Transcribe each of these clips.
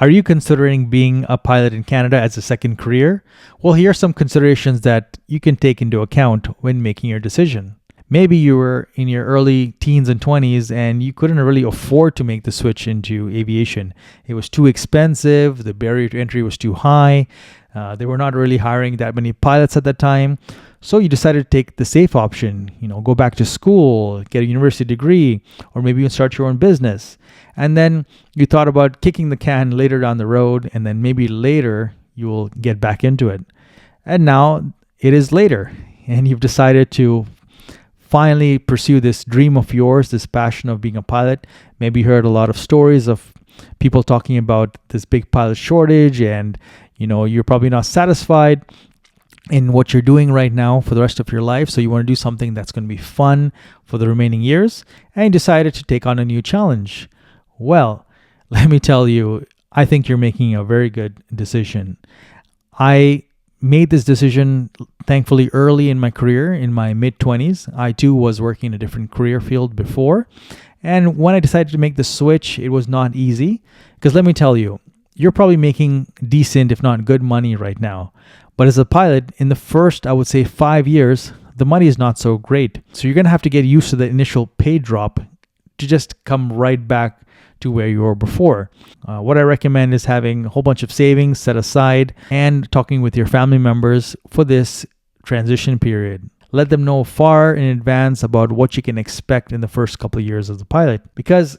Are you considering being a pilot in Canada as a second career? Well, here are some considerations that you can take into account when making your decision. Maybe you were in your early teens and 20s and you couldn't really afford to make the switch into aviation. It was too expensive, the barrier to entry was too high, they were not really hiring that many pilots at that time. So you decided to take the safe option, go back to school, get a university degree, or maybe even start your own business. And then you thought about kicking the can later down the road, and then maybe later you will get back into it. And now it is later, and you've decided to finally pursue this dream of yours, this passion of being a pilot. Maybe you heard a lot of stories of people talking about this big pilot shortage, and you're probably not satisfied in what you're doing right now for the rest of your life. So you want to do something that's going to be fun for the remaining years, and you decided to take on a new challenge. Well, let me tell you, I think you're making a very good decision. I made this decision, thankfully, early in my career, in my mid-20s. I too was working in a different career field before. And when I decided to make the switch, it was not easy. Because let me tell you, you're probably making decent, if not good money right now. But as a pilot, in the first, I would say 5 years, the money is not so great. So you're going to have to get used to the initial pay drop to just come right back to where you were before. What I recommend is having a whole bunch of savings set aside and talking with your family members for this transition period. Let them know far in advance about what you can expect in the first couple of years as a pilot, because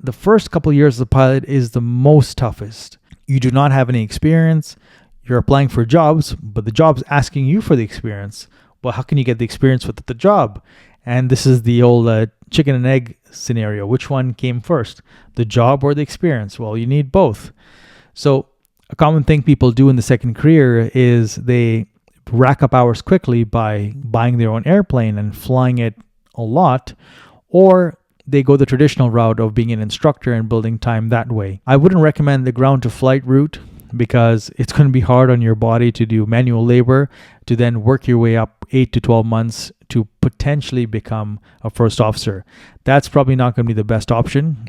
the first couple of years as a pilot is the most toughest. You do not have any experience. You're applying for jobs, but the job's asking you for the experience. Well, how can you get the experience with the job? And this is the old chicken and egg scenario. Which one came first, the job or the experience? Well, you need both. So a common thing people do in the second career is they rack up hours quickly by buying their own airplane and flying it a lot, or they go the traditional route of being an instructor and building time that way. I wouldn't recommend the ground to flight route, because it's going to be hard on your body to do manual labor to then work your way up 8 to 12 months to potentially become a first officer. That's probably not going to be the best option.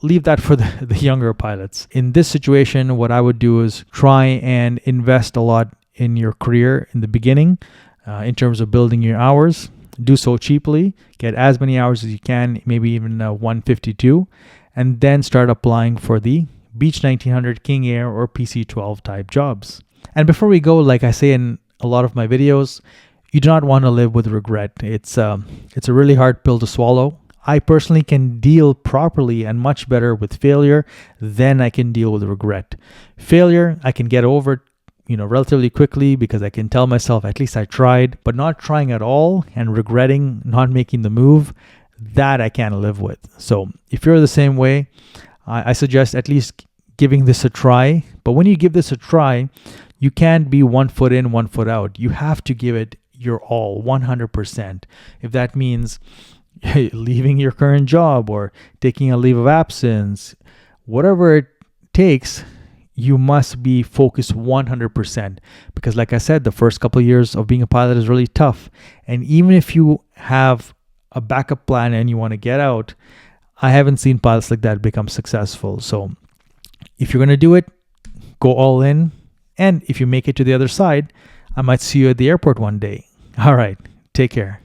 Leave that for the younger pilots. In this situation, what I would do is try and invest a lot in your career in the beginning in terms of building your hours. Do so cheaply. Get as many hours as you can, maybe even 152, and then start applying for the Beech 1900, King Air, or PC-12 type jobs. And before we go, like I say in a lot of my videos, you do not want to live with regret. It's a really hard pill to swallow. I personally can deal properly and much better with failure than I can deal with regret. Failure, I can get over relatively quickly because I can tell myself at least I tried, but not trying at all and regretting not making the move, that I can't live with. So if you're the same way, I suggest at least giving this a try. But when you give this a try, you can't be 1 foot in, 1 foot out. You have to give it your all, 100%. If that means leaving your current job or taking a leave of absence, whatever it takes, you must be focused 100%. Because like I said, the first couple of years of being a pilot is really tough. And even if you have a backup plan and you want to get out, I haven't seen pilots like that become successful. So if you're going to do it, go all in. And if you make it to the other side, I might see you at the airport one day. All right, take care.